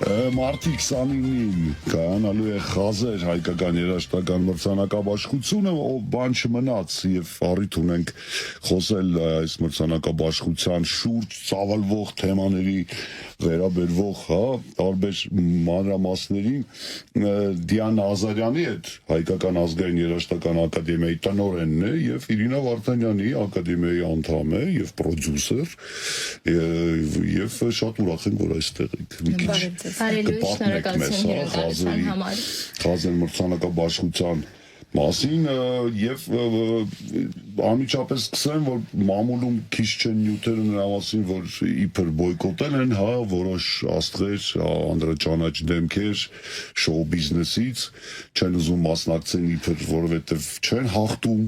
Մարտի 29-ին կայանալու է խազեր հայկական երաժշտական մրցանակաբաշխությունը, բան չմնաց եւ առիթ ունենք խոսել այս մրցանակաբաշխության շուրջ ծավալվող թեմաների վերաբերվող, տարբեր մանրամասներին Դիանա Ազարյանի հետ հայկական ազգային երաժշտական ակադեմիայի տնօրենն է եւ Իրինա Վարդանյանի ակադեմիայի անդամ է եւ պրոդյուսեր եւ շատ ուրախ ենք, որ այստեղ եք։ Խազեր մրցանակաբաշխության մասին եւ անմիջապես սկսեմ, որ մամուլում քիչ չեն նյութերը նրա մասին, որ իբր բոյկոտել են, որոշ աստղեր, անդրաճանաչ դեմքեր շոու բիզնեսից չեն ուզում մասնակցեն իբր, որովհետեւ չեն հաղթում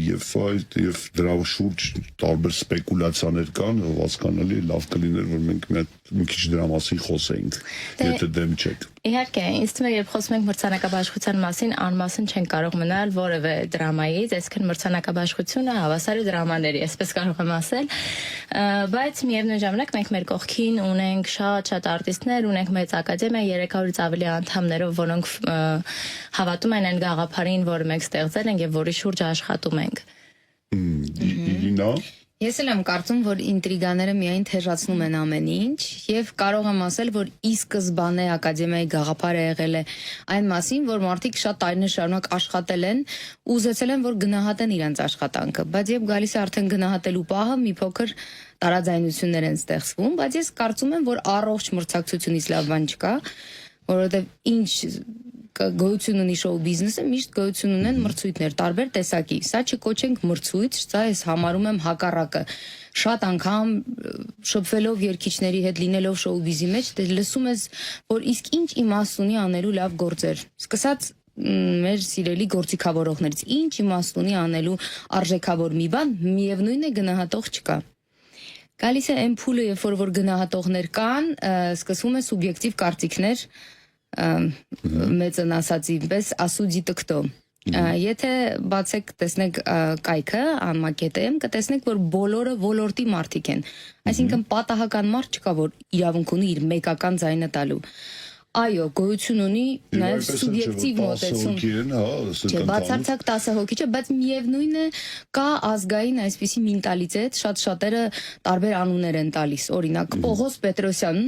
եւ դրա շուրջ տարբեր սպեկուլյացիաներ կան, հասկանալի լավ կլիներ, որ մենք մի քիչ դրա մասին խոսեինք, եթե դեմ չեք։ Իհարկե, ինձ թվում է, երբ խոսում ենք մրցանակաբաշխության մասին, անմասն չեն կարող մնալ որևէ դրամայից, այսինքն մրցանակաբաշխությունը հավասար է դրամաների, այսպես կարող եմ ասել, բայց միևնույն ժամանակ մենք մեր կողքին ունենք շատ արտիստներ, ունենք մեծ ակադեմիա 300-ից ավելի անդամներով, որոնք հավատում են այն գաղափարին, որը մենք ստեղծել ենք եւ որի շուրջ աշխատում ենք։ Իրինա Ես էլ եմ կարծում, որ ինտրիգաները միայն թեժացնում են ամեն ինչ եւ կարող եմ ասել, որ ի սկզբանե ակադեմիայի գաղափարը եղել է այն մասին, որ մարդիկ շատ տարիներ շարունակ աշխատել են, ուզեցել են, որ գնահատեն իրենց աշխատանքը, բայց երբ գալիս է արդեն գնահատելու պահը, մի փոքր տարաձայնություններ են ստեղծվում, բայց ես կարծում եմ, որ առողջ մրցակցությունից լավ բան չկա, որովհետեւ ինչ գոյություն ունի շոու բիզնեսը, միշտ գոյություն ունեն մրցույթներ, տարբեր տեսակի։ Սա չկոչենք մրցույթ, սա ես համարում եմ հակառակը։ Շատ անգամ շփվելով երգիչների հետ, լինելով շոու բիզի մեջ, դե լսում ես, որ իսկ ինչ իմաստ ունի անելու լավ գործեր։ Սկսած մեր սիրելի գործիքավորողներից, ինչ իմաստ ունի անելու արժեքավոր մի բան, միևնույն է գնահատող չկա։ Գալիս է այն փուլը, երբ որ գնահատողներ կան, սկսվում է սուբյեկտիվ կարծիքներ մեծն ասացի պես ասուդի տկտո եթե բացեք տեսնեք կայքը անմակետեմ կտեսնեք որ բոլորը ոլորտի մարդիկ են այսինքն պատահական մարդ չկա որ իրավունք ունի իր մեկական ձայնը տալու այո գոյություն ունի նաև սուբյեկտիվ մոտեցում չէ բացարձակ 10 հոգի չէ բայց միևնույն է կա ազգային այսպիսի մենտալիտետ շատ շատերը տարբեր անուններ են տալիս օրինակ Պողոս Պետրոսյան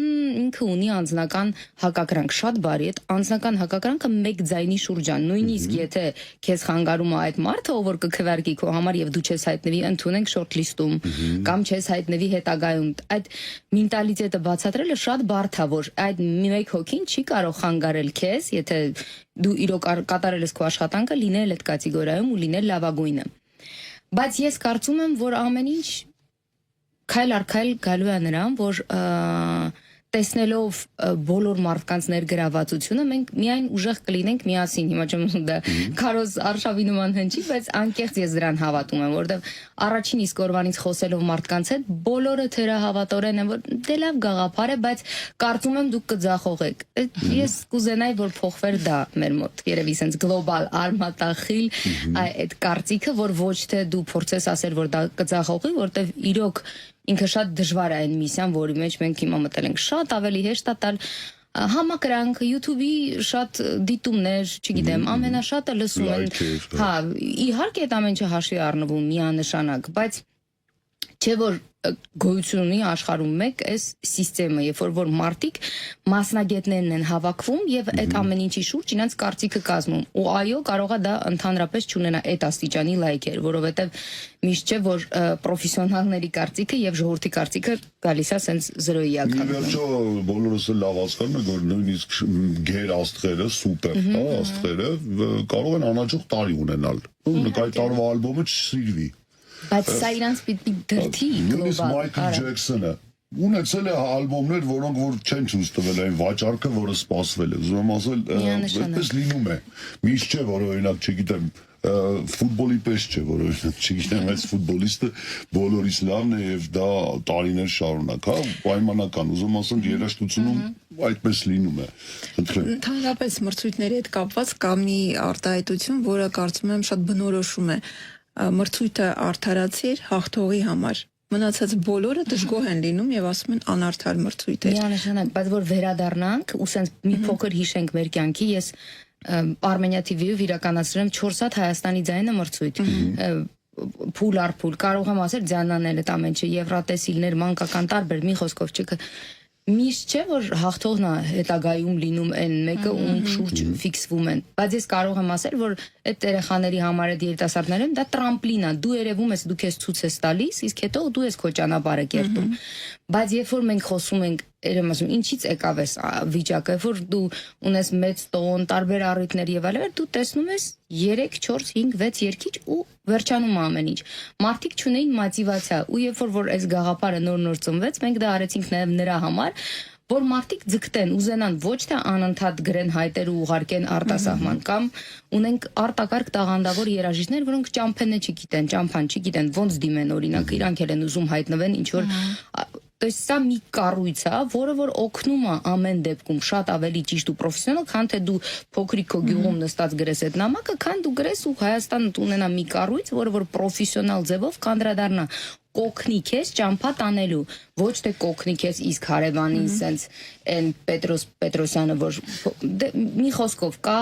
ինքը ունի անձնական հակակրանք շատ բարի է անձնական հակակրանքը մեկ ձայնի շուրջան նույնիսկ եթե քեզ խանգարում է այդ մարդը ով որ կքվարկի քո համար եւ դու չես հայտնվի ընդունենք շորթլիստում կամ չես հայտնվի հետագայում այդ մենտալիտետը բացատրելը շատ բարդ է որ այդ մեկ հոգին չի կարող խանգարել քեզ, եթե դու իրոք կատարել ես քո աշխատանքը, լինել այդ կատեգորիայում ու լինել լավագույնը։ Բայց ես կարծում եմ, որ ամեն ինչ քայլ առ քայլ գալու է նրան, որ տեսնելով բոլոր մարդկանց ներգրավվածությունը մենք միայն ուժեղ կլինենք միասին հիմա չեմ դա Քարոզ Արշավի նման հնչի բայց անկեղծ ես դրան հավատում եմ որովհետև առաջին իսկ օրվանից խոսելով մարդկանց հետ բոլորը թերահավատորեն են որ դե լավ գաղափար է բայց կարծում եմ դուք կձախողեք ես կուզենայի որ փոխվեր դա մեր մոտ երևի sense գլոբալ արմատախիլ այդ կարծիքը որ ոչ թե դու փորձես ասել որ դա կձախողի որովհետև իրոք ինքը շատ դժվար է այն միսիան, որի մեջ մենք հիմա մտել ենք շատ ավելի հեշտ է տալ համակրանք YouTube-ի շատ դիտումներ, չգիտեմ, ամենաշատը լսում են, հա, իհարկե այդ ամեն ինչը հաշվի առնվում միանշանակ, բայց չէ որ գոյություն ունի աշխարհում մեկ այս համակարգը, երբ որ մարդիկ մասնագետներն են հավաքվում եւ այդ ամեն ինչի շուրջ իրենց կարծիքը կազմում։ Ու այո, կարող է դա ընդհանրապես չունենա այդ աստիճանի լայքեր, որովհետեւ միշտ չէ որ պրոֆեսիոնալների կարծիքը եւ ժողովրդի կարծիքը գալիս է sense 0-ի ակնկալում։ Վերջո բոլորս էլ լավ հասկանում են որ նույնիսկ գեր աստղերը, սուպեր, աստղերը կարող են անհաջող տարի ունենալ։ Ու նկայ տարվա ալբոմը չսիրվի։ Բայց սա իրանց պիտի դրթի գլոբալ Մայքլ Ջեքսոնը ունեցել է ալբոմներ, որոնք որ չեն ցույց տվել այն վաճառքը, որը սպասվել է։ Ուզում եմ ասել, այդպես լինում է։ Միշտ չէ, որ օրինակ, չգիտեմ, ֆուտբոլի պես չէ, որ օրինակ, չգիտեմ, այս ֆուտբոլիստը բոլորից լավն է եւ դա տարիներ շարունակ, հա, պայմանական։ Ուզում ասեմ, երաժշտությունում այդպես լինում է։ Ընդհանրապես մրցույթների հետ կապված կա մի արտահայտություն, որը կարծում եմ շատ բնորոշում է մրցույթը արդարացիր հաղթողի համար մնացած բոլորը դժգոհ են լինում եւ ասում են անարդար մրցույթ է։ Միանշանակ, բայց որ վերադառնանք ու սենց մի փոքր հիշենք մեր կյանքի, ես Armenia TV-ով իրականացրել եմ 4 հատ Հայաստանի ձայնը մրցույթ։ Փուլ առ փուլ կարող եմ ասել ձայնանել այդ ամեն ինչը, եվրատեսիլներ, մանկական տարբեր, մի խոսքով չկա։ Միշտ չէ որ հաղթողն է հետագայում լինում այն մեկը ում շուրջ ֆիքսվում են, բայց ես կարող եմ ասել որ այդ երեխաների համար այդ երիտասարդներն դա տրամպլին է, դու երևում ես, դու քեզ ցույց ես տալիս, իսկ հետո դու ես քո ճանապարհը կերտում։ Բայց երբ որ մենք խոսում ենք, երեմ ասում, ինչից եկավ այս վիճակը, որ դու ունես մեծ տոն, տարբեր առիթներ եւ այլն, դու տեսնում ես 3, 4, 5, 6 երկիչ ու վերջանում ամեն ինչ։ Մարդիկ չունեին մոտիվացիա, ու երբ որ այս գաղափարը նոր ծնվեց, մենք դա արեցինք նաեւ նրա համար, որ մարդիկ ձգտեն, ուզենան ոչ թե անընդհատ գրեն հայտեր ու ուղարկեն արտասահման կամ ունենք արտակարգ տաղանդավոր երաժիշտներ, որոնք ճամփան չգիտեն, ոնց դիմեն օրինակ, իրանք էլ են ուզում հայտնվեն ինչ որ То есть սա մի կառույց է, որը որ օգնում է ամեն դեպքում շատ ավելի ճիշտ ու պրոֆեսիոնալ, քան թե դու փոքրիկ քո գյուղում նստած գրես այդ նամակը, քան դու գրես ու Հայաստանը ունենա մի կառույց, որը որ պրոֆեսիոնալ ձևով կանդրադառնա կոկնի քեզ ճամփա տանելու, ոչ թե կոկնի քեզ իսկ հարևանին սենց այն Պետրոսյանը, որ մի խոսքով կա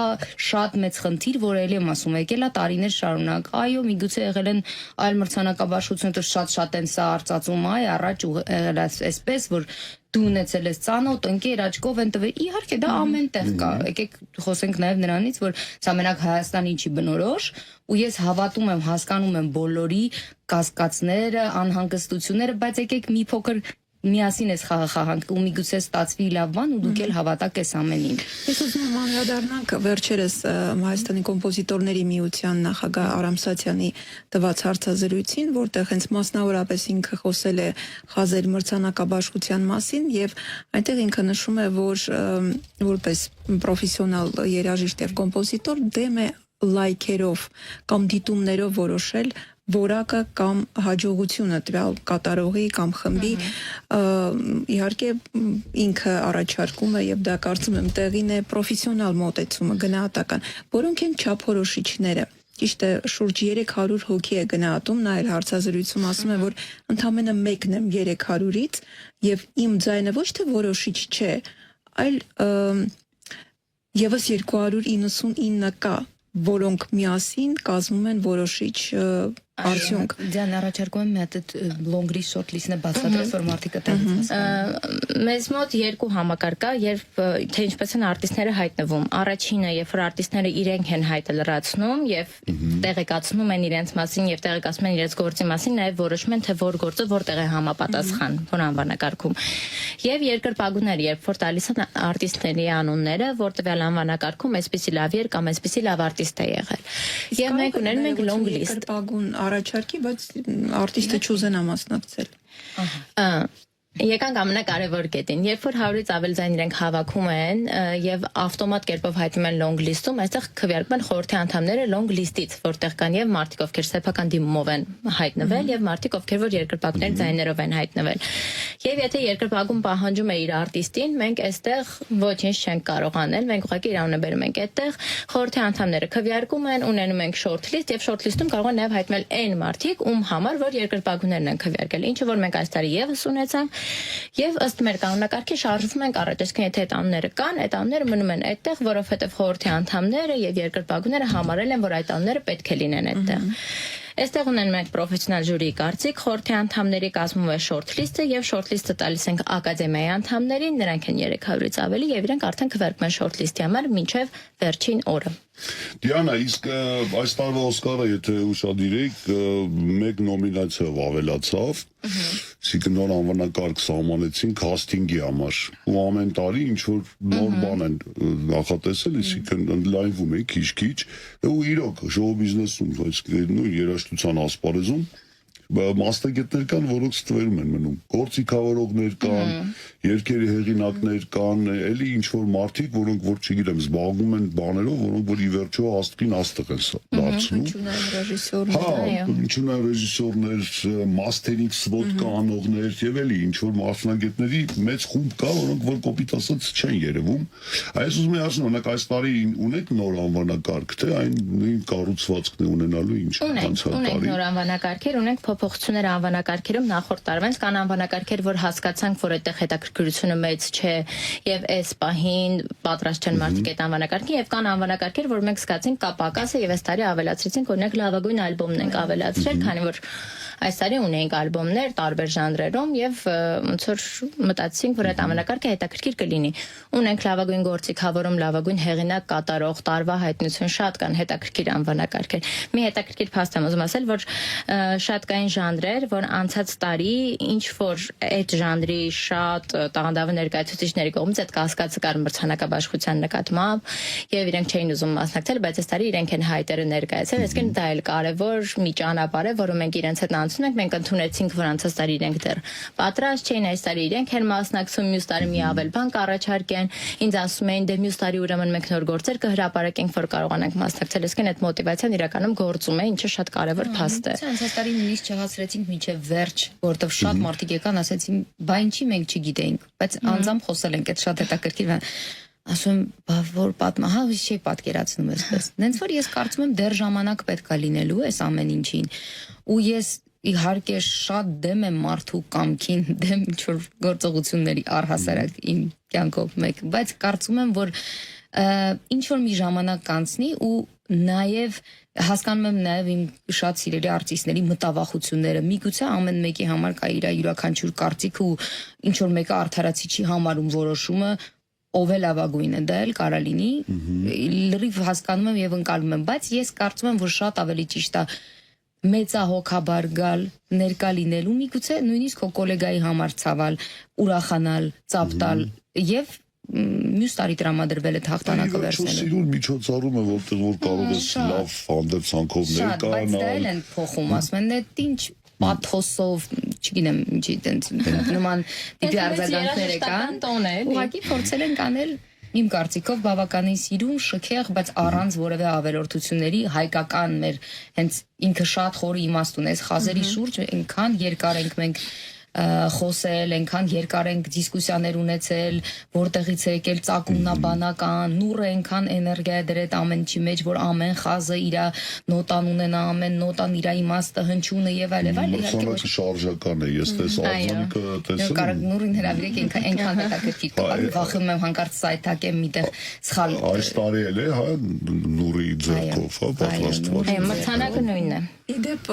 շատ մեծ խնդիր, որ ելի եմ ասում, եկել է տարիներ շարունակ, այո, միգուցե եղել են այլ մրցանակաբաշխություններ, շատ են սա արծածում, այ առաջ եղել է այսպես, որ դու ունեցել ես ծանոթ, ընկեր, աչքով են տվել, իհարկե դա ամեն տեղ կա, եկեք խոսենք նաև նրանից, որ սա մենակ Հայաստանի չի բնորոշ, ու ես հավատում եմ, հասկանում եմ բոլորի կասկածները, անհանգստությունները, բայց եկեք մի փոքր միասին ես խաղախահանք ու միգուցե ստացվի լավ բան ու դուք էլ հավատաք այս ամենին։ Ես ուզում եմ անդրադառնանք վերջերս Հայաստանի կոմպոզիտորների միության նախագահ Արամ Սաթյանի տված հարցազրույցին, որտեղ հենց մասնավորապես ինքը խոսել է Խազերի մրցանակաբաշխության մասին եւ այնտեղ ինքը նշում է, որ որպես պրոֆեսիոնալ երաժիշտ եւ կոմպոզիտոր դեմ է լայքերով կամ դիտումներով որոշել որակը կամ հաջողությունը տվյալ կատարողի կամ խմբի իհարկե ինքը առաջարկում է եւ դա կարծում եմ տեղին է պրոֆեսիոնալ մոտեցումը գնահատական, որոնք են չափորոշիչները։ Ճիշտ է, շուրջ 300 հոգի է գնահատում, նա էլ հարցազրույցում ասում է, որ ընդամենը մեկն եմ 300-ից եւ իմ ձայնը ոչ թե որոշիչ չէ, այլ եւս 299 կա, որոնք միասին կազմում են որոշիչ արդյունք։ Ձյան առաջարկում եմ մի հատ լոնգրի շորտ լիստը բացատրել, որ մարդիկը տեղից հասկանան։ Մեզ մոտ երկու համակարգ կա, երբ թե ինչպես են արտիստները հայտնվում։ Առաջինը, երբ որ արտիստները իրենք են հայտը լրացնում եւ տեղեկացնում են իրենց մասին եւ տեղեկացնում են իրենց գործի մասին, նաեւ որոշում են թե որ գործը որտեղ է համապատասխան, որ անվանակարգում։ Եվ երկրպագուները, երբ որ տալիս են արտիստների անունները, որ տվյալ անվանակարգում այսպիսի լավ եր կամ այսպիսի լավ արտիստ է եղել։ Եվ մենք ունենք մենք լոնգ լիստ երկրպագուն առաջարկի, բայց արտիստը չուզենա մասնակցել։ Եկանք ամենակարևոր կետին, երբ որ 100-ից ավել ձայն իրենք հավաքում են եւ ավտոմատ կերպով հայտնում են long list-ում, այստեղ քվեարկում են խորհրդի անդամները long list-ից, որտեղ կան եւ մարդիկ, ովքեր սեփական դիմումով են հայտնվել եւ մարդիկ, ովքեր որ երկրպագուների ձայներով են հայտնվել։ Եվ եթե երկրպագուն պահանջում է իր արտիստին, մենք այստեղ ոչինչ չենք կարող անել, մենք ուղղակի իր անունը բերում ենք այդտեղ, խորհրդի անդամները քվեարկում են, ունենում ենք short list եւ short list-ում կարող են նաեւ հայտնել այն մարդիկ, ում համար որ երկրպագուներն են քվեարկել, ինչը որ մենք այս տարի եւս ունեցանք Եվ ըստ մեր կանոնակարգի շարժվում ենք առաջ, այսինքն եթե այդ անունները կան, այդ անունները մնում են այդտեղ, որովհետև խորհրդի անդամները եւ երկրպագուները համարել են, որ այդ անունները պետք է լինեն այդտեղ։ Այստեղ ունեն մենք պրոֆեսիոնալ ժյուրիի կարծիք, խորհրդի անդամների կազմում է short list-ը եւ short list-ը տալիս ենք ակադեմիայի անդամներին, նրանք են 300-ից ավելի եւ իրենք արդեն քվեարկում են short list-ի համար մինչեւ վերջին օրը։ Դիանա, իսկ այս տարվա Օսկարը, եթե ուշադիր եք, մեկ նոմինացիայով ավելացավ, այսինքն նոր անվանակարգ սահմանեցին քասթինգի համար, ու ամեն տարի ինչ-որ նոր բան են նախատեսել, այսինքն ընդլայնվում է քիչ-քիչ, ու իրոք շոու բիզնեսում, այսինքն երաժշտության ասպարեզում մասնագետներ կան, որոնք ստվերում են մնում, գործիքավորողներ կան, երկերի հեղինակներ կան, էլի ինչ-որ մարդիկ, որոնք որ չգիտեմ, զբաղվում են բաներով, որոնք որ ի վերջո աստղին աստղ են դարձնում։ Ինչու՞նային ռեժիսորներ, մաստերինգ սվոտ կանողներ եւ էլի ինչ-որ մասնագետների մեծ խումբ կա, որոնք որ կոպիտ ասած չեն երևում։ Այս ուզում եմ ասել, օրինակ այս տարի ունեք նոր անվանակարգ, թե այն նույն կառուցվածքն է ունենալու ինչ անցյալ տարի։ Ունենք նոր անվանակարգեր, ունենք փոփոխությունները անվանակարգերում նախորդ տարվանց կան անվանակարգեր, որ հասկացանք, որ այդտեղ հետաքրքրությունը մեծ չէ եւ այս պահին պատրաստ չեն մարդիկ այդ անվանակարգին եւ կան անվանակարգեր, որ մենք զգացինք կա պակասը եւ այս տարի ավելացրեցինք, օրինակ լավագույն ալբոմն ենք ավելացրել, քանի որ այս տարի ունենք ալբոմներ տարբեր ժանրերում եւ ոնց որ մտածեցինք, որ այդ անվանակարգը հետաքրքիր կլինի։ Ունենք լավագույն գործիքավորում, լավագույն հեղինակ կատարող, տարվա հայտնություն, շատ կան հետաքրքիր անվանակարգեր։ Մի հետաքրքիր փաստ եմ ուզում ասել, որ շատ կային ժանրեր, որ անցած տարի ինչ որ այդ ժանրի շատ տաղանդավոր ներկայացուցիչների կողմից այդ կասկածը կար մրցանակաբաշխության նկատմամբ եւ իրենք չէին ուզում մասնակցել, բայց այս տարի իրենք են հայտերը ներկայացել, այսինքն դա էլ կարեւոր մի ճանապարհ է, որը մենք իրենց հետ անցնում ենք, մենք ընդունեցինք, որ անցած տարի իրենք դեռ պատրաստ չէին, այս տարի իրենք են մասնակցում, մյուս տարի մի ավել բան կառաջարկեն, ինձ ասում էին, դե մյուս տարի ուրեմն մենք նոր գործեր կհրապարակենք, որ կարողանանք մասնակցել, այսինքն այդ մոտիվացիան իրականում գործում է, ինչը շատ կարեւոր փաստ է։ Անցած տարի նույնիսկ չհասրեցինք մինչև վերջ, որովհետև շատ մարդիկ եկան, ասեցին, բա ինչի մենք չգիտեինք, բայց անձամբ խոսել ենք, այդ շատ հետաքրքիր է։ Ասում եմ, բա որ պատմահա չի պատկերացնում այսպես։ Նենց որ ես կարծում եմ դեռ ժամանակ պետք է լինելու այս ամեն ինչին։ Ու ես իհարկե շատ դեմ եմ մարդու կամքին, դեմ ինչ-որ գործողությունների առհասարակ իմ կյանքով մեկ, բայց կարծում եմ, որ ինչ-որ մի ժամանակ կանցնի ու նաև հասկանում եմ նաև իմ շատ սիրելի արտիստների մտավախությունները։ Միգուցե ամեն մեկի համար կա իր յուրաքանչյուր կարծիքը ու ինչ-որ մեկը արդարացի չի համարում որոշումը, ով է լավագույնը, դա էլ կարա լինի, լրիվ հասկանում եմ եւ ընկալում եմ, բայց ես կարծում եմ, որ շատ ավելի ճիշտ է մեծահոգաբար գալ, ներկա լինելու, միգուցե նույնիսկ քո գոլեգայի համար ցավալ, ուրախանալ, ծափտալ եւ մյուս տարի տրամադրվել այդ հաղթանակը վերցնել։ Սիրուն միջոցառում է, որտեղ որ կարող ես լավ հանդեպցանքով ներկայանալ։ Բայց դա էլ են փոխում, ասում են, դե ինչ պաթոսով, չգիտեմ, ինչի տենց նման տիպի արձագանքներ կան։ Ուղղակի փորձել են կանել իմ կարծիքով բավականին սիրուն, շքեղ, բայց առանց որևէ ավելորդությունների հայկական մեր հենց ինքը շատ խորը իմաստ ունես խազերի շուրջ այնքան երկար ենք մենք խոսել, այնքան երկար ենք դիսկուսիաներ ունեցել, որտեղից է եկել ծագումնաբանական, նուրը այնքան էներգիա դրեց ամեն ինչի մեջ, որ ամեն խազը իր նոտան ունենա, ամեն նոտան իր իմաստը, հնչյունը եւ այլ եւ այլ։ Իհարկե շարժական է, ես տես ալբոմիկը տեսել։ Կարող նուրին հրավիրեք այնքան հետաքրքիր կա, վախենում եմ հանկարծ սայթակեմ միտեղ սխալ։ Այս տարի էլ է, հա, նուրի ձեռքով, հա, պատրաստված։ Մրցանակը նույնն է։ Իդեպ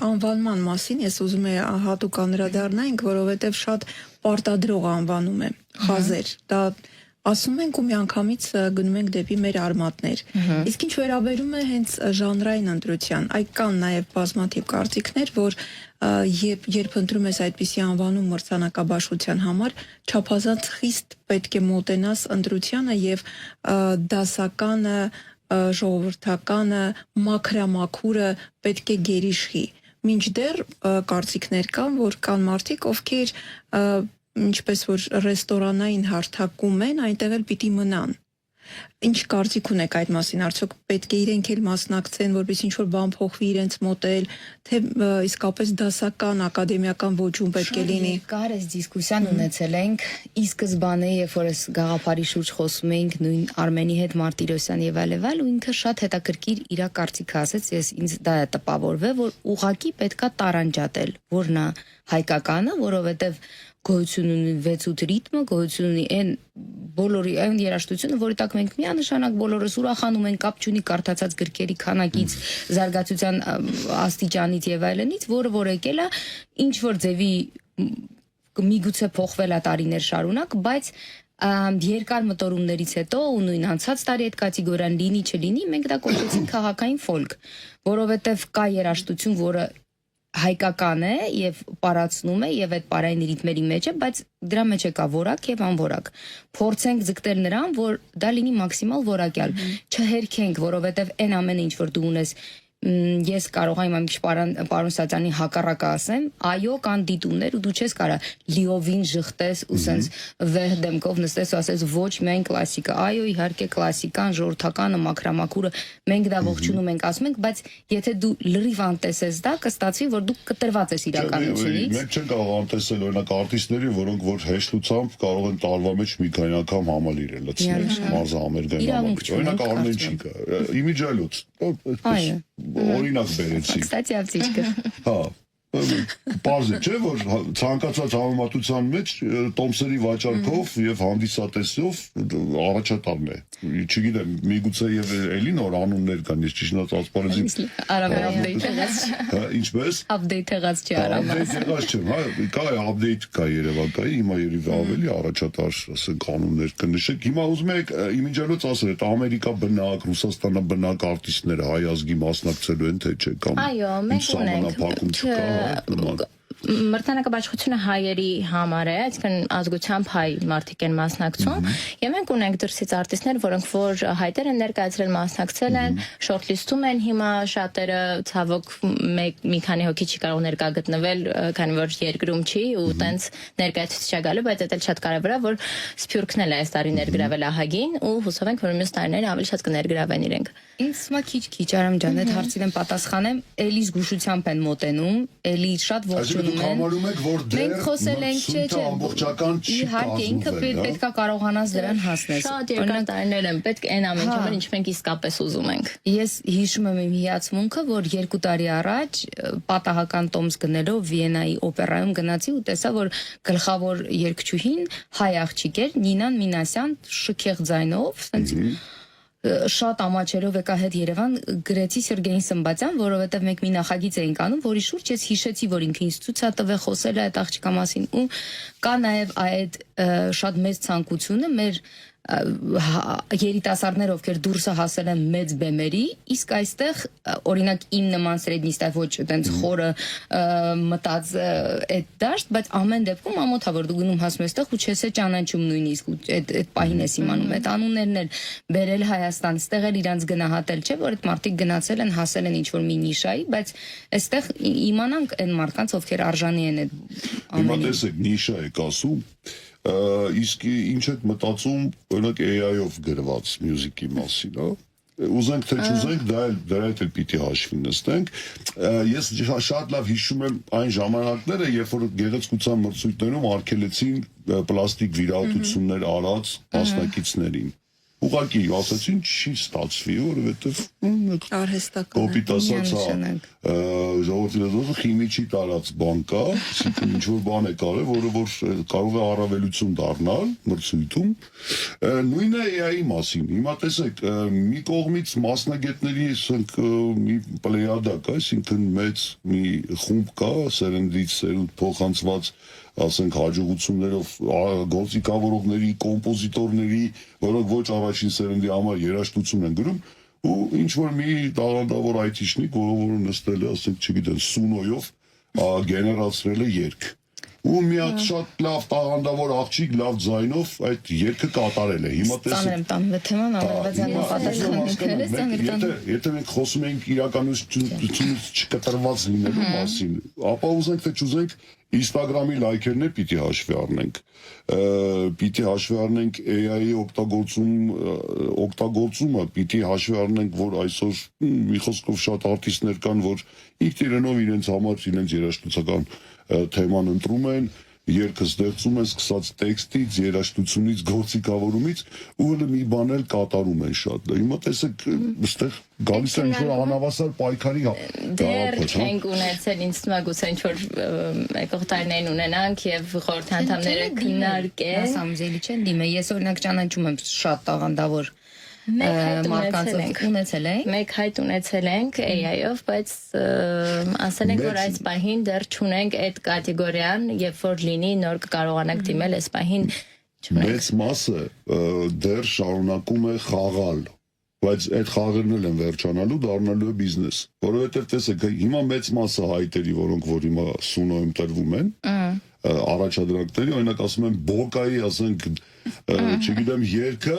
անվանման մասին ես ուզում եմ հատուկ անդրադառնանք, որովհետև շատ պարտադրող անվանում է խազեր։ Դա ասում ենք ու միանգամից գնում ենք դեպի մեր արմատներ։ Իսկ ինչ վերաբերում է հենց ժանրային ընտրության, այ կան նաև բազմաթիվ կարծիքներ, որ երբ ընտրում ես այդպիսի անվանում մրցանակաբաշխության համար, չափազանց խիստ պետք է մոտենաս ընտրությանը եւ դասականը ժողովրդականը, մաքրամաքուրը պետք է գերիշխի։ Մինչդեռ կարծիքներ կան, որ կան մարդիկ, ովքեր ինչպես որ ռեստորանային հարթակում են, այնտեղ էլ պիտի մնան։ Ինչ կարծիք ունեք այդ մասին, արդյոք պետք է իրենք էլ մասնակցեն, որպես ինչ-որ բան փոխվի իրենց մոտ, թե իսկապես դասական, ակադեմիական ոճում պետք է լինի։ Կար այս դիսկուսիան ունեցել ենք, ի սկզբանե, երբ որ այս գաղափարի շուրջ խոսում էինք նույն Արմենի հետ, Մարտիրոսյան եւ այլ, ու ինքը շատ հետաքրքիր իր կարծիքը ասեց, ինձ դա է տպավորվել, որ ուղղակի պետքա տարանջատել, որն է հայկականը, որովհետեւ գոյություն ունի 6-8 ռիթմը, գոյություն ունի այն բոլորի այն երաժշտությունը, որի տակ մենք միանշանակ բոլորս ուրախանում ենք, կապ չունի կարդացած գրքերի քանակից, զարգացության աստիճանից եւ այլնից, որը եկել է ինչ որ ձևի միգուցե փոխվել է տարիներ շարունակ, բայց երկար մտորումներից հետո ու նույն անցած տարի այդ կատեգորիան լինի չլինի, մենք դա կոչեցինք քաղաքային ֆոլք, որովհետեւ կա երաժշտություն, որը հայկական է եւ պարացնում է եւ այդ պարային ռիթմերի մեջ է, բայց դրա մեջ է կա որակ եւ անորակ։ Փորձենք ձգտել նրան, որ դա լինի մաքսիմալ որակյալ։ Չհերքենք, որովհետեւ այն ամենը ինչ որ դու ունես ես կարող եմ ամիջ պարոն Սատյանի հակառակը ասեմ, այո, կան դիտումներ ու դու չես կարա լիովին ժխտես ու սենց վեհ դեմքով նստես ու ասես ոչ միայն կլասիկա, այո, իհարկե կլասիկան, ժողովրդականը, մաքրամաքուրը, մենք դա ողջունում ենք, ասում ենք, բայց եթե դու լրիվ անտեսես դա, կստացվի, որ դու կտրված ես իրականությունից։ Մենք չենք կարող անտեսել օրինակ արտիստների, որոնք որ հեշտությամբ կարող են տարվա մեջ մի քանի անգամ համալիրել լցնել, մարզահամերգային համալիր։ Օրինակ Արմեն Չիկը, իմիջալոց, օրինակ բերեցի։ Կստացի ավցիչկը։ Հա, Պարզ է, չէ՞ որ ցանկացած համեմատության մեջ տոմսերի վաճառքով եւ հանդիսատեսով առաջատարն է։ Չգիտեմ, միգուցե եւ էլի նոր անուններ կան, ես ճիշտ ասպարեզի։ Արաբեր update եղած։ Ինչպես։ Update եղած չի Արամը։ Update եղած չեմ, հա, կա update կա Երևակայի, հիմա երևի ավելի առաջատար, ասենք անուններ կնշեք։ Հիմա ուզում եք իմիջիալոց ասել, այդ Ամերիկա բնակ, Ռուսաստանը բնակ արտիստները հայ ազգի մասնակցելու են թե չէ կամ։ Այո, մենք սահմանափակում չկա, Մրցանակաբաշխությունը հայերի համար է, այսինքն ազգությամբ հայ մարդիկ են մասնակցում, եւ մենք ունենք դրսից արտիստներ, որոնք որ հայտեր են ներկայացրել, մասնակցել են, շորթլիստում են հիմա շատերը, ցավոք մի քանի հոգի չի կարող ներկա գտնվել, քանի որ երկրում չի ու տենց ներկայացուցիչ է գալու, բայց դա էլ շատ կարեւոր է, որ Սփյուռքն էլ այս տարի ներգրավել ահագին ու հուսով ենք, որ մյուս տարիները ավելի շատ կներգրավեն իրենք։ Ինձ հիմա քիչ Արամ ջան, այդ հարցին եմ պատասխանեմ, էլի զգուշությամբ են մոտենում, էլի շատ ողջունում են։ Մենք խոսել ենք, չէ, ամբողջական չի իհարկե ինքը պետքա կարողանաս դրան հասնես։ Շատ երկար տարիներ են պետք այն ամենը, որ ինչ մենք իսկապես ուզում ենք։ Ես հիշում եմ իմ հիացմունքը, որ 2 տարի առաջ պատահական տոմս գնելով Վիեննայի օպերայում գնացի ու տեսա, որ գլխավոր երգչուհին հայ աղջիկ էր, Նինան Մինասյան, շքեղ ձայնով, ասենց շատ ամաչերով եկա հետ Երևան, գրեցի Սերգեյին Սմբատյան, որովհետև մենք մի նախագիծ էինք անում, որի շուրջ ես հիշեցի, որ ինքը ինձ ցույց տվե խոսել է այդ աղջկա մասին ու կա նաև այդ շատ մեծ ցանկությունը մեր երիտասարդներ, ովքեր դուրսը հասել են մեծ բեմերի, իսկ այստեղ օրինակ իմ նման սրեդնիստա ոչ այտենց խորը մտած այդ դաշտ, բայց ամեն դեպքում ամոթա որ դու գնում հասնում ես այստեղ ու չես է ճանաչում նույնիսկ այդ պահին ես իմանում այդ անուններն էլ բերել Հայաստան, այստեղ էլ իրանց գնահատել, չէ՞ որ այդ մարդիկ գնացել են, հասել են ինչ որ մի նիշայի, բայց այստեղ իմանանք այն մարդկանց, ովքեր արժանի են այդ ամենին։ Հիմա տեսեք, նիշա եք ասում իսկ ինչ եք մտածում օրինակ AI-ով գրված մյուզիկի մասին, հա? Ուզենք թե չուզենք, դրա հետ էլ պիտի հաշվի նստենք։ Ես շատ լավ հիշում եմ այն ժամանակները, երբ որ գեղեցկության մրցույթներում արգելեցին պլաստիկ վիրահատություններ արած մասնակիցներին։ Ուղղակի ասացին չի ստացվի, որովհետև արհեստական կոպիտ ասած ժողովրդի լեզվով քիմիչի տարած բան կա, այսինքն ինչ որ բան է կարել, որը որ կարող է առավելություն դառնալ մրցույթում։ Նույնը AI-ի մասին։ Հիմա տեսեք, մի կողմից մասնագետների ասենք մի պլեյադա կա, այսինքն մեծ մի խումբ կա, սերնդից սերունդ փոխանցված ասենք հաջողություններով գործիքավորողների, կոմպոզիտորների, որոնք ոչ առաջին սերնդի համար երաժշտություն են գրում, ու ինչ որ մի տաղանդավոր այթիշնիկ, որը նստել է, ասենք, չգիտեմ, Սունոյով գեներացրել է երգ։ Ու մի հատ շատ լավ տաղանդավոր աղջիկ, լավ ձայնով այդ երգը կատարել է։ Հիմա տեսեք։ Տանը թեման Եթե մենք խոսում ենք իրականությունից չկտրված լինելու մասին, ապա ուզենք թե չուզենք Instagram-ի լայքերն է պիտի հաշվի առնենք։ Պիտի հաշվի առնենք AI-ի օգտագործումը, պիտի հաշվի առնենք, որ այսօր մի խոսքով շատ արտիստներ կան, որ ինքնիրենով իրենց համար իրենց երաժշտության թեման ընտրում են, երգը ստեղծում են սկսած տեքստից, երաժշտությունից, գործիքավորումից ու հələ մի բան էլ կատարում են շատ։ Հիմա տեսեք, այստեղ գալիս է ինչ-որ անհավասար պայքարի դեռ չենք ունեցել, ինձ թվում է գուցե ինչ-որ եկող տարիներին ունենանք եւ խորհրդի անդամները քննարկեն։ Սամուզելի չեն դիմը, ես օրինակ ճանաչում եմ շատ տաղանդավոր մարդկանց ունեցել ենք։ Մեկ հայտ ունեցել ենք AI-ով, բայց ասել ենք, որ այս պահին դեռ չունենք այդ կատեգորիան, երբ որ լինի նոր կկարողանանք դիմել, այս պահին չունենք։ Մեծ մասը դեռ շարունակում է խաղալ, բայց այդ խաղերն էլ են վերջանալու, դառնալու է բիզնես, որովհետև տեսեք, հիմա մեծ մասը հայտերի, որոնք որ հիմա Սունոյում տրվում են, առաջադրանքների, օրինակ ասում են Բոկայի, ասենք, չգիտեմ, երգը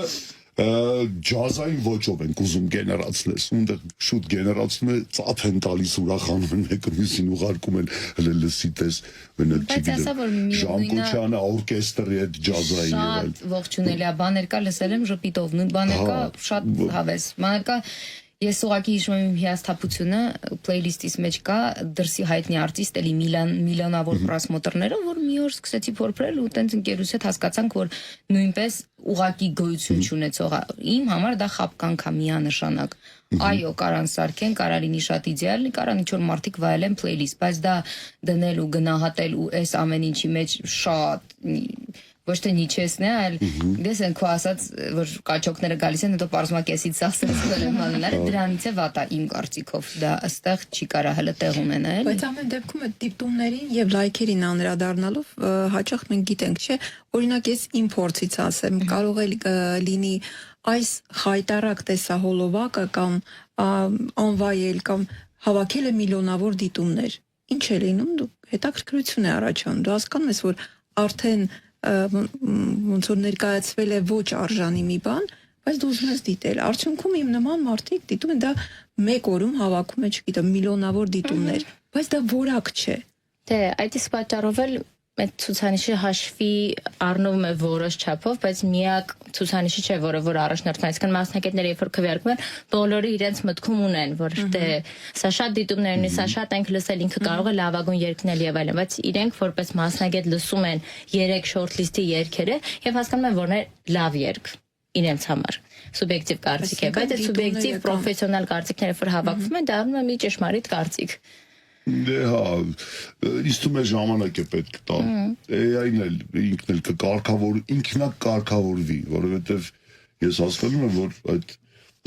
ջազային ոճով են ուզում գեներացնել, ունդ շուտ գեներացնում է, ծափ են տալիս, ուրախանում են մեկը մյուսին ուղարկում են, հələ լսի տես, մենակ չգիտեմ, Ժան-Կոչյանը օրկեստրի այդ ջազային եղել։ Շատ ողջունելի է, բաներ կա լսել եմ ժպիտով, նույն բաներ կա շատ հավես, բաներ կա Ես ուղղակի հիշում եմ հիասթափությունը playlist-իս մեջ կա դրսի հայտնի արտիստ էլի միլիոնավոր պրասմոտրներով, որ մի օր սկսեցի փորփրել ու տենց ընկերուս հետ հասկացանք, որ նույնպես ուղղակի գոյություն չունեցող իմ համար դա խապկանք է միանշանակ։ Այո, կարան սարքեն, կարան լինի շատ իդեալ, կարան ինչ-որ մարդիկ վայելեն playlist, բայց դա դնել ու գնահատել ու այս ամեն ինչի մեջ շատ ոչ թե նիչեսն է, այլ դες են քո ասած, որ կաչոկները գալիս են, հետո պարզմակեսից սասրեցնել են մանները, դրանից է վատա իմ կարծիքով, դա ըստեղ չի կարա հələ տեղ ունենա, էլի։ Բայց ամեն դեպքում այդ դիպտումներին եւ լայքերին անդրադառնալով հաճախ մենք գիտենք, չէ, օրինակ ես իմ փորձից ասեմ, կարող է լինի այս խայտարակ տեսահոլովակը կամ անվայել կամ հավաքել է միլիոնավոր դիտումներ։ Ինչ է լինում, դու հետաքրքրություն է առաջանում։ Դու հասկանում ես, որ արդեն ոնց որ ներկայացվել է ոչ արժանի մի բան, բայց դու ուզում ես դիտել։ Արդյունքում իմ նման մարդիկ դիտում են դա մեկ օրում հավաքում է, չգիտեմ, միլիոնավոր դիտումներ, բայց դա որակ չէ։ Դե, այդ իսկ պատճառով էլ այդ ցուցանիշը հաշվի առնվում է որոշ չափով, բայց միակ ցուցանիշի չէ, որը առաջնորդն է, այսինքն մասնակիցները երբ որ քվեարկում են, բոլորը իրենց մտքում ունեն, որ դե սա շատ դիտումներ ունի, սա շատ ենք լսել, ինքը կարող է լավագույն երգնել եւ այլն, բայց իրենք որպես մասնակից լսում են 3 շորթլիստի երգերը եւ հասկանում են, որ նա լավ երգ իրենց համար սուբյեկտիվ կարծիք է, բայց այդ սուբյեկտիվ պրոֆեսիոնալ կարծիքները որ հավաքվում են, դառնում է մի ճշմարիտ կարծիք։ Դե հա, ինձ թվում է ժամանակ է պետք տա։ AI-ն էլ ինքն էլ ինքնակարգավորվի, որովհետև ես հասկանում եմ, որ այդ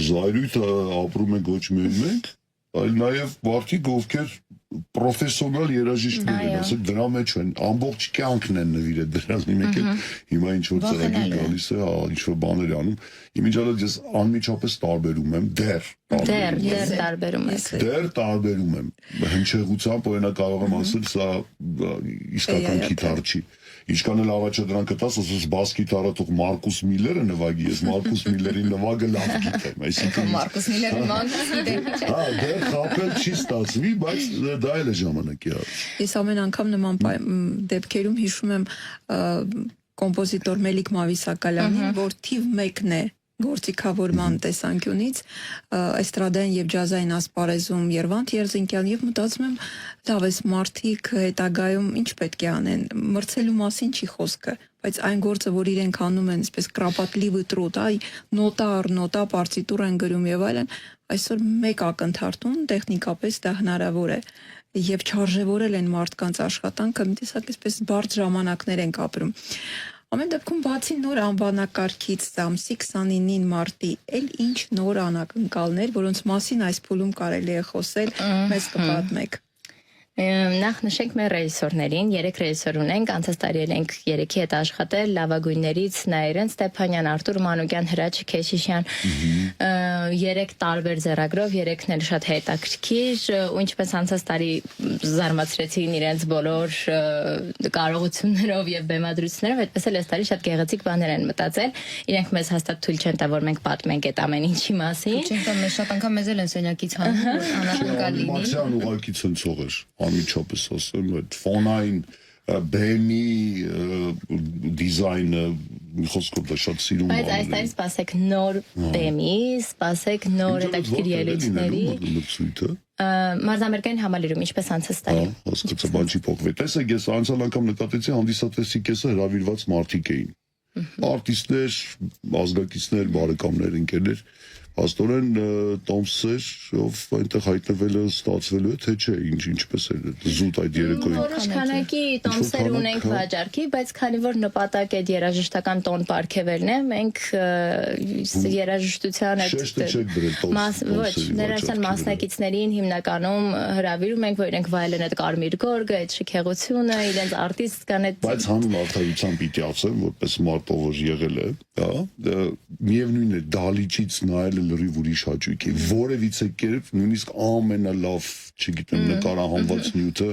զայրույթը ապրում ենք ոչ միայն մենք, այլ նաև մարդիկ, ովքեր պրոֆեսիոնալ երաժիշտներ են, ասեք դրա մեջ են, ամբողջ կյանքն են նվիրել դրան, մեկ էլ հիմա ինչ որ ծրագիր գալիս է, ինչ որ բաներ անում։ Իմիջիալով ես անմիջապես տարբերում եմ, դեռ տարբերում եմ։ Հնչեղությամբ օրինակ կարող եմ ասել, սա իսկական գիտար չի։ Ինչքան էլ առաջադրանքը տաս, ասես բաս գիտարը թող Մարկուս Միլլերը նվագի, ես Մարկուս Միլլերի նվագը լավ գիտեմ, այսինքն Մարկուս Միլլերը նվագը գիտեմ։ Հա, դեռ խապել չի ստացվի, բայց դա էլ է ժամանակի հարց։ Ես ամեն անգամ նման դեպքերում հիշում եմ կոմպոզիտոր Մելիք Մավիսակալյանին, որ թիվ 1-ն է գործիքավորման տեսանկյունից էստրադային եւ ջազային ասպարեզում Երվանդ Երզինկյան եւ մտածում եմ լավ էս մարդիկ հետագայում ինչ պետք է անեն մրցելու մասին չի խոսքը բայց այն գործը որ իրենք անում են այսպես կրապատլիվը տրոտ այ նոտա առ նոտա պարտիտուր են գրում եւ այլն այսօր մեկ ակնթարթում տեխնիկապես դա հնարավոր է եւ չարժեվորել են մարդկանց աշխատանքը մի տեսակ այսպես բարդ ժամանակներ ենք ապրում Ամեն դեպքում բացի նոր անվանակարգից ամսի 29-ին մարտի, էլ ինչ նոր անակնկալներ, որոնց մասին այս փուլում կարելի է խոսել, մեզ կպատմեք։ Նախ նշենք մեր ռեժիսորներին, 3 ռեժիսոր ունենք, անցած տարի ենք 3-ի հետ աշխատել, լավագույններից Նաիրեն Ստեփանյան, Արտուր Մանուկյան, Հրաչ Քեշիշյան, 3 տարբեր ձեռագրով, 3-ն էլ շատ հետաքրքիր, ու ինչպես անցած տարի զարմացրեցին իրենց բոլոր կարողություններով եւ բեմադրություններով, այդպես էլ այս տարի շատ գեղեցիկ բաներ են մտածել, իրենք մեզ հաստատ թույլ չեն տա, որ մենք պատմենք այդ ամեն ինչի մասին։ Չենք տա, մեզ շատ անգամ մեզ էլ են սենյակից հանում, անհատական լինի։ Անիմացիան ուղղակի ցնցող էր, անմիջապես ասեմ, այդ ֆոնային բեմի դիզայնը մի խոսքով դա շատ սիրում բայց այս տարի սպասեք նոր բեմի, սպասեք նոր հետաքրքիր ելույթների։ Մարզամերկային համալիրում ինչպես անցած տարի։ Հասկացա, բան չի փոխվել։ Տեսեք, ես անցյալ անգամ նկատեցի հանդիսատեսի կեսը հրավիրված մարդիկ էին։ Արտիստներ, ազգակիցներ, բարեկամներ, ընկերներ, աստորեն Տոմսեր, ով այնտեղ հայտնվելը ստացվելու է, թե չէ, ինչպես է զուտ այդ երեկոյին։ Որոշ քանակի Տոմսեր ունենք վաճառքի, բայց քանի որ նպատակ է երաժշտական տոն պարգևելն է, մենք երաժշտության ոչ, ներաշան մասնակիցներին հիմնականում հրավիրում ենք, որ իրենք վայելեն այդ կարմիր գորգը, այդ շքեղությունը, իրենց արտիստ կան այդ բայց հանուն արդարության պիտի ասեմ, որպես մարդ ով եղել է, հա, միևնույն է դալիճից նայել լրիվ ուրիշ հաճույք է, որևիցե կերպ նույնիսկ ամենալավ, չգիտեմ, նկարահանված նյութը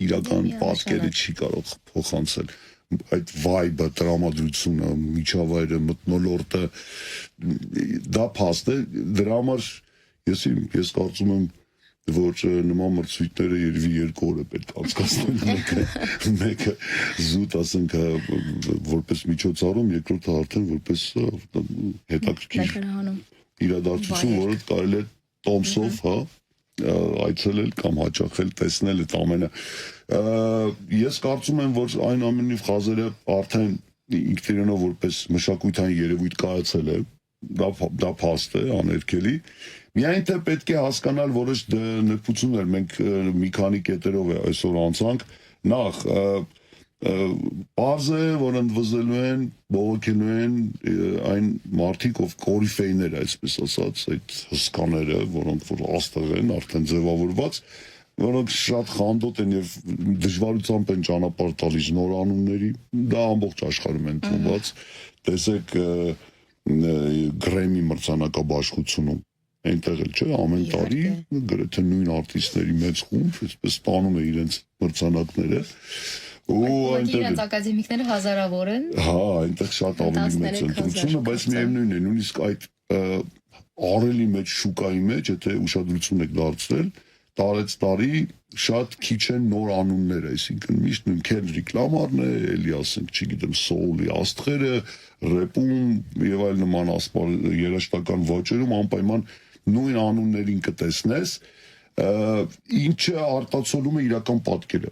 իրական պատկերը չի կարող փոխանցել։ Այդ վայբը, տրամադրությունը, միջավայրը, մթնոլորտը, դա փաստ է, դրա համար ես կարծում եմ, որ նման մրցույթները երևի 2 օր է պետք անցկացնել, մեկը զուտ ասենք որպես միջոցառում, երկրորդը արդեն որպես հետաքրքիր իրադարձություն, որը կարելի է տոմսով, հա, այցելել կամ հաճախել, տեսնել այդ ամենը։ Ես կարծում եմ, որ այն ամենի խազերը արդեն ինքնիրենով որպես մշակութային երևույթ կայացել է, դա փաստ է, աներկելի։ Միայն թե պետք է հասկանալ որոշ նրբություններ, մենք մի քանի կետերով այսօր անցանք, նախ պարզ է, որ ընդվզելու են, բողոքելու են այն մարդիկ, ով կորիֆեյներ, այսպես ասած, այդ հսկաները, որոնք որ աստղ են, արդեն ձևավորված, որոնք շատ խանդոտ են եւ դժվարությամբ են ճանապարհ տալիս նոր անունների, դա ամբողջ աշխարհում են թողված, տեսեք Գրեմի մրցանակաբաշխությունում այնտեղ էլ չէ, ամեն տարի գրեթե նույն արտիստների մեծ խումբ, այսպես ստանում է իրենց մրցանակները, ու այնտեղ իրենց ակադեմիկները հազարավոր են։ Հա, այնտեղ շատ ավելի մեծ ընտրությունը, բայց միևնույն է, նույնիսկ այդ արելի մեջ շուկայի մեջ, եթե ուշադրություն եք դարձրել, տարեց տարի շատ քիչ են նոր անուններ, այսինքն միշտ նույն Քենդրիկ Լամարն է, էլի ասենք, չգիտեմ, սոուլի աստղերը, ռեպում եւ այլ նման երաժշտական ոճերում անպայման նույն անուններին կտեսնես, ինչը արտացոլում է իրական պատկերը։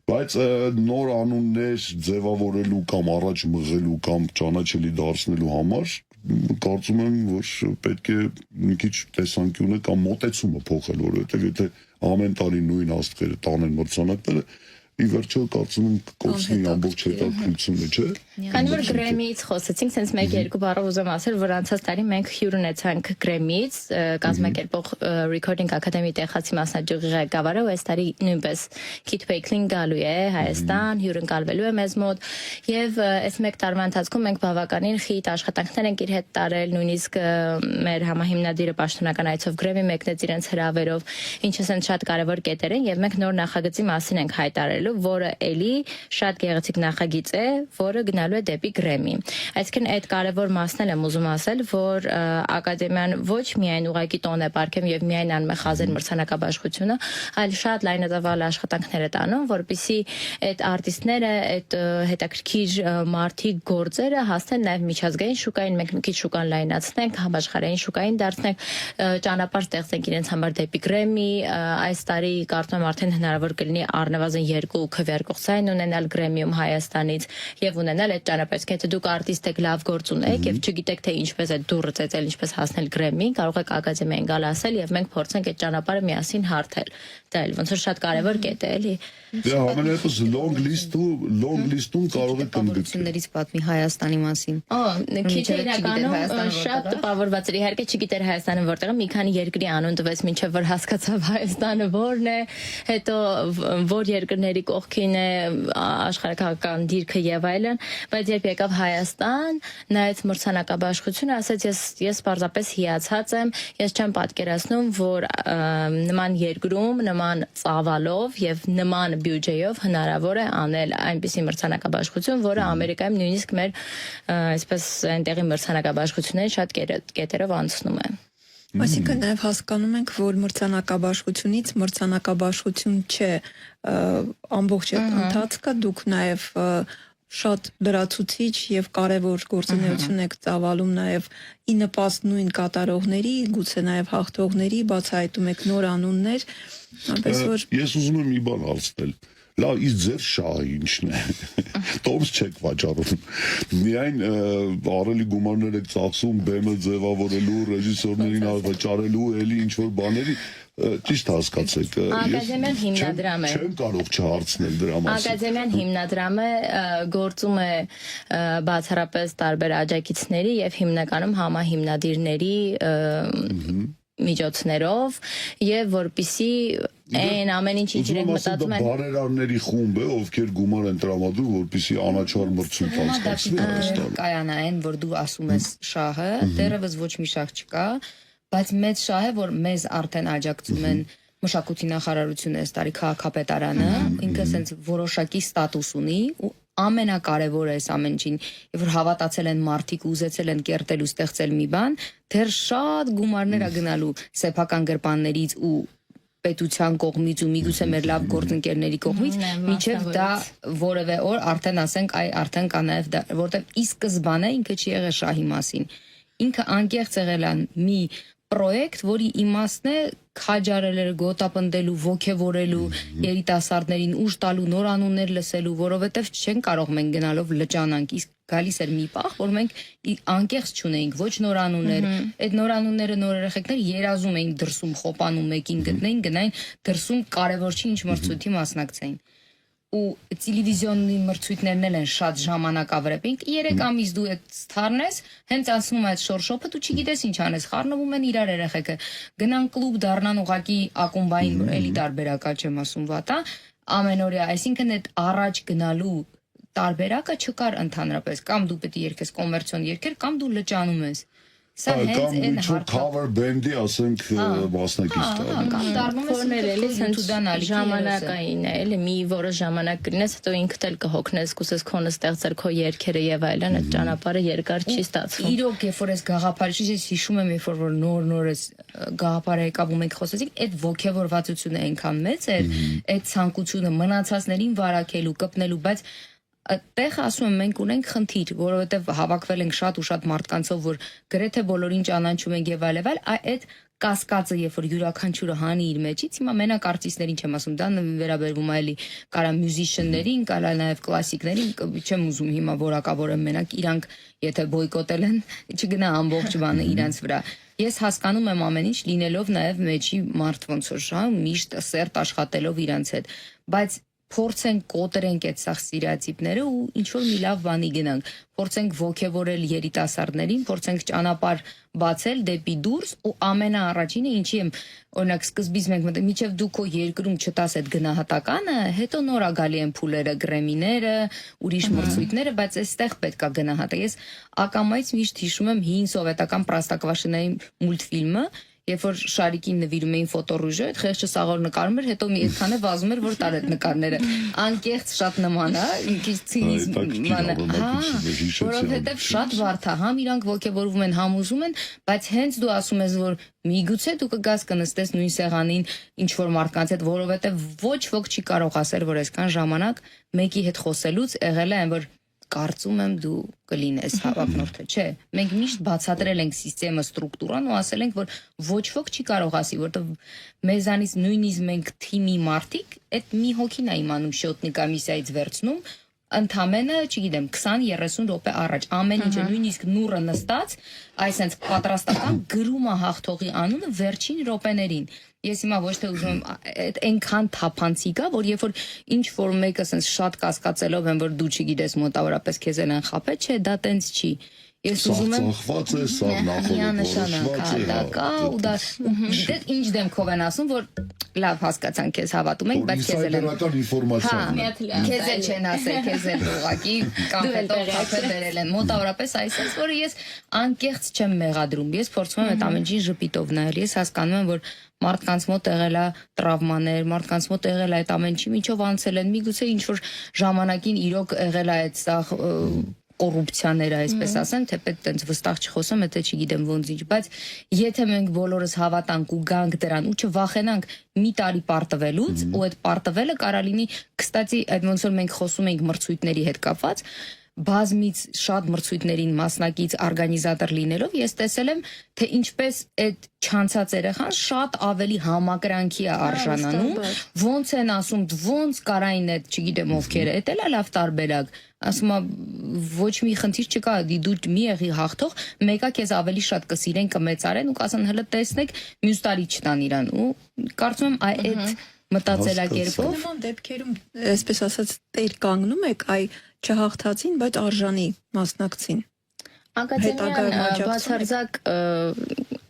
Բայց նոր անուններ ձևավորելու կամ առաջ մղելու կամ ճանաչելի դարձնելու համար կարծում եմ, որ պետք է մի քիչ տեսանկյունը կամ մոտեցումը փոխել, որովհետև եթե ամեն տարի նույն աստղերը տանեն մրցանակները, ի վերջո կարծում եմ կորցնի ամբողջ հետաքրքրությունը, չէ՞։ Քանի որ Գրեմից խոսեցինք, sense մեկ-երկու բառով ուզում ասել, որ անցած տարի մենք հյուր ունեցանք Գրեմից, կազմակերպող Recording Academy Տեխասի մասնաճյուղի ղեկավարը, ու այս տարի նույնպես Kit Bakelin գալու է Հայաստան, հյուրընկալվելու է մեզ մոտ, եւ այս մեկ տարվա ընթացքում մենք բավականին խիտ աշխատանքներ ենք իր հետ տարել, նույնիսկ մեր համահիմնադիրը պաշտոնական այցով Գրեմի մեկնեց իրենց հրավերով, ինչը sense շատ կարևոր կետեր են, եւ մենք նոր նախագծի մասին ենք հայտարարելու, որը էլի շատ գեղեցիկ նախագիծ է, որը գնալու է դեպի Գրեմի։ Այսինքն այդ կարևոր մասն եմ ուզում ասել, որ ակադեմիան ոչ միայն ուղղակի տոն է պարգև եւ միայն անում է խազեր մրցանակաբաշխությունը, այլ շատ լայնածավալ աշխատանքներ է տանում, որպեսզի այդ արտիստները, այդ հետաքրքիր մարդիկ գործերը հասնեն նաեւ միջազգային շուկային, մենք մի քիչ շուկան լայնացնենք, համաշխարհային շուկային դարձնենք, ճանապարհ ստեղծենք իրենց համար դեպի Գրեմի։ Այս տարի կարծում եմ արդեն հնարավոր կլինի առնվազն 2 քվեարկող ցայն ունենալ Գրեմիում Հայաստանից եւ ունենալ այդ ճանապարհը, եթե դուք արտիստ եք, լավ գործ ունեք եւ չգիտեք թե ինչպես այդ դուռը ծեծել, ինչպես հասնել Գրեմի, կարող եք ակադեմիային գալ ասել եւ մենք փորձենք այդ ճանապարհը միասին հարթել։ Դա էլ ոնց որ շատ կարեւոր կետ է, էլի։ Դե համենայնպես long list-ում կարող եք կնդգծություններից պատմի Հայաստանի մասին։ Քիչ իրականում շատ տպավորված էր, իհարկե չգիտեր Հայաստանը որտեղ է, մի քանի երկրի անուն տվեց մինչեւ որ հասկացավ Հայաստանը որն է, հետո որ երկրների կողքին է աշխարհակական դիրքը եւ այլն, բայց երբ եկավ Հայաստան, նայեց մրցանակաբաշխությունը, ասաց ես պարզապես հիացած եմ, ես չեմ պատկերացնում, որ նման երկրում, նման ծավալով եւ նման բյուջեով հնարավոր է անել այնպիսի մրցանակաբաշխություն, որը Ամերիկայում նույնիսկ մեր այսպես այնտեղի մրցանակաբաշխությունների շատ կետերով անցնում է։ Այսինքն նաև հասկանում ենք, որ մրցանակաբաշխությունից մրցանակաբաշխություն չէ, ամբողջ ընթացքը դուք նաև շատ լրացուցիչ եւ կարեւոր գործունեություն եք ծավալում նաեւ ի նպաստ նույն կատարողների, գուցե նաեւ հաղթողների, բացահայտում եք նոր անուններ, այնպես որ ես ուզում եմ մի բան հարցնել։ Լավ, իսկ ձեր շահը ինչն է։ Տոմս չեք վաճառում։ Միայն արելի գումարներ եք ծախսում բեմը ձևավորելու, ռեժիսորներին վճարելու, էլի ինչ որ բաների, ճիշտ հասկացեք։ Ակադեմիան հիմնադրամ է։ Չեմ կարող չհարցնել դրա մասին։ Ակադեմիան հիմնադրամ է, գործում է բացառապես տարբեր աջակիցների եւ հիմնականում համահիմնադիրների միջոցներով եւ որպիսի այն ամեն ինչ իրենք մտածում են բարերարների խումբ է, ովքեր գումար են տրամադրում, որպեսզի անաչառ մրցույթ անցկացվի Հայաստանում։ Կայանային, որ դու ասում ես շահը, դեռևս ոչ մի շահ չկա, բայց մեծ շահ է, որ մեզ արդեն աջակցում են մշակույթի նախարարությունը, այս տարի քաղաքապետարանը, ինքը sense որոշակի ստատուս ունի ու ամենակարևորը է ամեն ինչին, եւ որ հավատացել են մարդիկ, ուզեցել են կերտել ու ստեղծել մի բան, դեռ շատ գումարներ է գնալու սեփական գրպաններից ու պետության կողմից ու միգուցե մեր լավ գործընկերների կողմից, միջև դա որևէ օր արդեն ասենք, այ արդեն կա նաեւ դա, որտեղ ի սկզբանե ինքը չի եղել շահի մասին։ Ինքը անկեղծ եղել է մի պրոյեկտ, որի իմաստն է քաջարելը գոտապնդելու, ոգևորելու երիտասարդներին, ուժ տալու, նոր անուններ լսելու, որովհետև չեն կարող մենք գնալով լճանանք, իսկ գալիս էր մի պահ, որ մենք անկեղծ չունեինք ոչ նոր անուններ, այդ նոր անունները նոր երեխեքներ երազում էին դրսում խոպանում մեկին գտնեին, գնային դրսում կարևոր չի ինչ մրցույթի մասնակցեին։ Ու տելևիզիոնի մրցույթներն էլ են շատ ժամանակավրեպ։ 3 ամիս դու այդ սթարնես, հենց անցնում է այդ շորշոփը, դու չգիտես ինչ անես, խառնվում են իրար երեխեքը։ Գնան կլուբ, դառնան ուղակի ակումբային, որ էլի տարբերակա չեմ ասում վատա, ամենօրյա, այսինքն այդ առաջ գնալու տարբերակը չկար ընդհանրապես, կամ դու պետք է երգես կոմերցիոն երգեր, կամ դու լճանում ես։ Սա հենց կամ այն ինչ-որ cover band-ի, ասենք, մասնակից տալ։ կամ դառնում ես ժամանակային է, էլի մի որոշ ժամանակ կլինես, հետո ինքդ էլ կհոգնես, կուզես քոնը ստեղծել քո երգերը եւ այլն, այդ ճանապարհը երկար չի ստացվում։ Իրոք, երբ որ ես գաղափարի ես հիշում եմ, երբ որ նոր ես գաղափարը եկավ ու մենք խոսեցինք, այդ ոգևորվածությունը այնքան մեծ էր, այդ ցանկությունը մնացածներին վարակելու, կպնելու, բայց այդտեղ ասում եմ մենք ունենք խնդիր, որովհետև հավաքվել ենք շատ ու շատ մարդկանցով, որ գրեթե բոլորին ճանաչում ենք եւ այլ, այդ կասկածը, երբ որ յուրաքանչյուրը հանի իր մեջից, հիմա մենակ արտիստներին չեմ ասում, դա վերաբերվում է էլի կարա մյուզիշիաններին, կարա նաեւ կլասիկներին, չեմ ուզում հիմա որակավորեմ մենակ իրանք, եթե բոյկոտել են, չգնա ամբողջ բանը իրանց վրա։ Ես հասկանում եմ ամեն ինչ լինելով նաեւ մեջի մարդ ոնց որ շա, միշտ սերտ աշխատելով իրանց հետ, բայց փորձենք կոտրենք այդ սաղ ստերեոտիպները ու ինչ որ մի լավ բանի գնանք, փորձենք ոգևորել երիտասարդներին, փորձենք ճանապարհ բացել դեպի դուրս ու ամենաառաջինը ինչի եմ օրինակ սկզբից մենք մտածում միջև դու քո երկրում չտաս այդ գնահատականը, հետո նորա գալի են փուլերը, գրեմիները, ուրիշ մրցույթները, բայց այստեղ պետքա գնահատել։ Ես ակամայից միշտ հիշում եմ հին սովետական Պրաստակվաշինայի մուլտֆիլմը, երբ որ Շարիկին նվիրում էին ֆոտոռուժը, այդ խեղճը սաղոր նկարում էր, հետո մի այդքան է վազում էր, որ տար այդ նկարները։ Անկեղծ շատ նման է, ինքից ցինիզմ բանը։ Որովհետև շատ վարդ է, համ իրանք ոգևորվում են, համ ուզում են, բայց հենց դու ասում ես, որ միգուցե դու կգաս կնստես նույն սեղանին ինչ որ մարդկանց հետ, որովհետև ոչ ոք չի կարող ասել, որ այսքան ժամանակ մեկի հետ խոսելուց եղել է այն, որ կարծում եմ դու կլինես հավակնորդը, չէ, մենք միշտ բացատրել ենք սիստեմը, ստրուկտուրան ու ասել ենք, որ ոչ ոք չի կարող ասի, որտեղ մեզանից նույնիսկ մենք թիմի մարդիկ, այդ մի հոգին է իմանում շոտնիկա միսիայից վերցնում, ընդամենը, չգիտեմ, 20-30 րոպե առաջ, ամեն ինչը նույնիսկ նուրը նստած, այսենց պատրաստական գրում է հաղթողի անունը վերջին րոպեներին։ Ես հիմա ոչ թե ուզում եմ այնքան թափանցիկ է, որ երբ որ ինչ որ մեկը ասենց շատ կասկածելով են, որ դու չգիտես մոտավորապես քեզ են խապել, չէ, դա տենց չի։ Ես ուզում եմ ծախված է, սա նախորդ ու դա դե ինչ դեմքով են ասում, որ լավ հասկացան քեզ հավատում ենք, բայց քեզ էլ քեզ էլ չեն ասել, քեզ էլ ուղակի կամ հետո խփել դերել են։ Մոտավորապես այսպես, որ ես անկեղծ չեմ մեղադրում։ Ես փորձում եմ այդ ամեն ինչի ժպիտով նայել։ Ես հասկանում եմ, որ մարդկանց մոտ եղել է տրավմաներ, մարդկանց մոտ եղել է այդ ամեն ինչի, ինչով անցել են։ Միգուցե ինչ որ ժամանակին իրոք եղել է այդ սա կոռուպցիաները, այսպես ասեմ, թեպետ տենց վստահ չխոսեմ, եթե չգիտեմ ոնց ինչ, բայց եթե մենք բոլորս հավատանք ու գանք դրան ու չվախենանք մի տարի պարտվելուց, ու այդ պարտվելը կարա լինի, կստացի, այդ ոնց որ մենք խոսում ենք մրցույթների հետ կապված, բազմից շատ մրցույթներին մասնակից օրգանիզատոր լինելով ես տեսել եմ թե ինչպես այդ չանցած երեխան շատ ավելի համակրանքի է արժանանում ոնց են ասում ոնց կարային այդ չգիտեմ ովքեր է դա լավ տարբերակ ասում ոչ մի խնդիր չկա դու մի եղի հաղթող մեկը քեզ ավելի շատ կսիրեն կմեծարեն ու կասեն հələ տեսնեք մյուս տարի չտան իրան ու կարծում եմ այդ մտածելակերպով նման դեպքերում այսպես ասած տեր կանգնում եք այ չհաղթածին, բայց արժանի մասնակցին։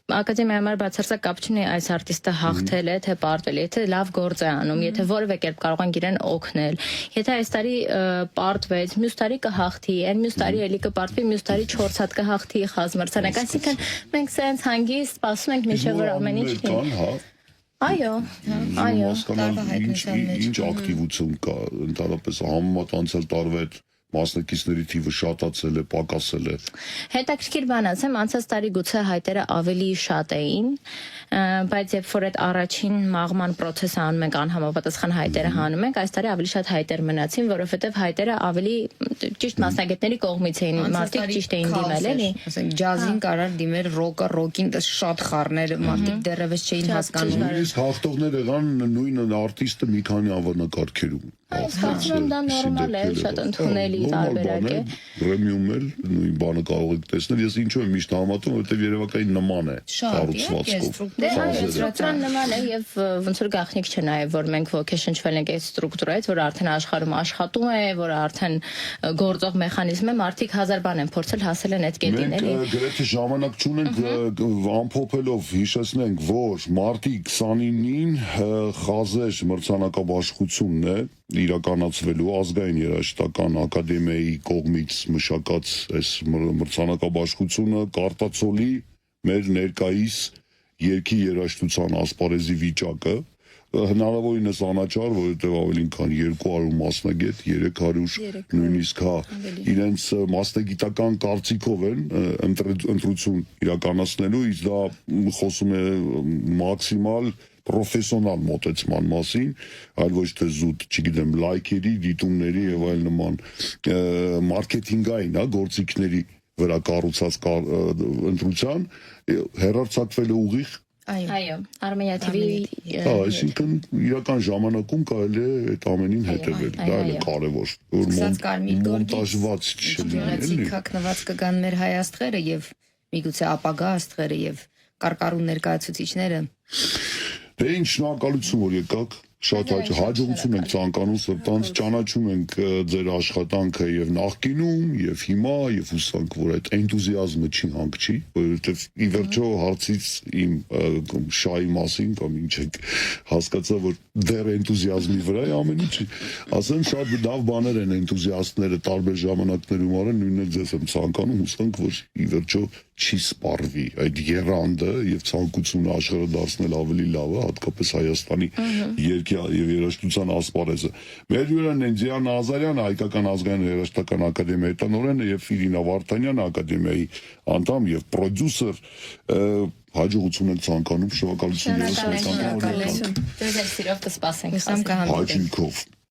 Ակադեմիայի համար բացարձակ կապ չունի այս արտիստը հաղթել է, թե պարտվել է, եթե լավ գործ է անում, եթե որևէ կերպ կարող են իրեն օգնել։ Եթե այս տարի պարտվեց, մյուս տարի կհաղթի, այն մյուս տարի էլի կպարտվի, մյուս տարի 4 հատ կհաղթի խազմրցանակ։ Այսինքն մենք սենց հանգիստ սպասում ենք մինչև որ ամեն ինչ լինի։ Այո, ինչ ակտիվություն կա, ընդհանրապես համեմատանցել տարվա հետ մասնակիցների թիվը շատացել է, պակասել է։ Հետաքրքիր բան ասեմ, անցած տարի գուցե հայտերը ավելի շատ էին, բայց երբ որ այդ առաջին մաղման process-ը անում ենք, անհամապատասխան հայտերը հանում ենք, այս տարի ավելի շատ հայտեր մնացին, որովհետև հայտերը ավելի ճիշտ մասնագետների կողմից էին, մարդիկ ճիշտ էին դիմել, էլի։ Ասենք ջազին կարար դիմել, ռոկը, ռոկին դա շատ խառներ, մարդիկ դեռևս չէին հասկանում։ Նույնիսկ հաղթողներ եղան նույն արտիստը մի քանի անվանակարգերում։ Այս կարծում եմ դա նորմալ է, շատ ընդունելի տարբերակ է։ Պրեմիում էլ նույն բանը կարող եք տեսնել։ Ես ինչու եմ միշտ համատում, որովհետև երևակային նման է կառուցվածքով։ Դե ստրուկտուրան նման է եւ ոնց որ գաղտնիք չէ նաեւ, որ մենք ոգեշնչվել ենք այս ստրուկտուրայից, որ արդեն աշխարհում աշխատում է, որ արդեն գործող մեխանիզմ է, մարդիկ հազար բան են փորձել, հասել են այդ կետին, էլի։ Մենք գրեթե ժամանակ չունենք ամփոփելով հիշեցնենք, որ մարտի 29-ին Խազեր մրցանակաբաշխությունն է իրականացվելու ազգային երաժշտական ակադեմիայի կողմից մշակած այս մրցանակաբաշխությունը կարտացոլի մեր ներկայիս երգի երաժշտության ասպարեզի վիճակը հնարավորինս անաչառ, որովհետև ավելին քան 200 մասնագետ, 300 նույնիսկ իրենց մասնագիտական կարծիքով են ընտրություն իրականացնելու, իսկ դա խոսում է մաքսիմալ պրոֆեսիոնալ մոտեցման մասին, այլ ոչ թե զուտ, չգիտեմ, լայքերի, դիտումների եւ այլ նման մարքեթինգային, գործիքների վրա կառուցած ընտրության հերարցակվել է ուղիղ Այո, Armenia TV-ի այսինքն իրական ժամանակում կարելի է այդ ամենին հետևել, դա էլ է կարևոր, որ մոնտաժված չլինի, քակնված կգան մեր հայ աստղերը եւ միգուցե ապագա աստղերը եւ կարկառուն ներկայացուցիչները։ Դե ինչ շնորհակալություն որ եկաք, շատ հաջողություն ենք ցանկանում, սրտանց ճանաչում ենք ձեր աշխատանքը եւ նախկինում եւ հիմա եւ հուսանք որ այդ էնտուզիազմը չի հանգչի, որովհետեւ ի վերջո հարցից իմ շահի մասին կամ ինչ եք հասկացա որ դեռ էնտուզիազմի վրա է ամեն ինչ, ասեմ շատ լավ բաներ են էնտուզիաստները տարբեր ժամանակներում արել, նույնն ձեզ եմ ցանկանում, հուսանք որ ի վերջո չի սպառվի այդ երանդը եւ ցանկությունը աշխարհը դարձնել ավելի լավը, հատկապես Հայաստանի երգի եւ երաժշտության ասպարեզը։ Մեր հյուրն է Դիանա Ազարյանը, Հայկական ազգային երաժշտական ակադեմիայի տնօրենը եւ Իրինա Վարդանյանը, ակադեմիայի անդամ եւ պրոդյուսեր, հաջողություն ենք ցանկանում, շնորհակալություն։ Ձեզ սիրով կսպասենք։ Հաջիկով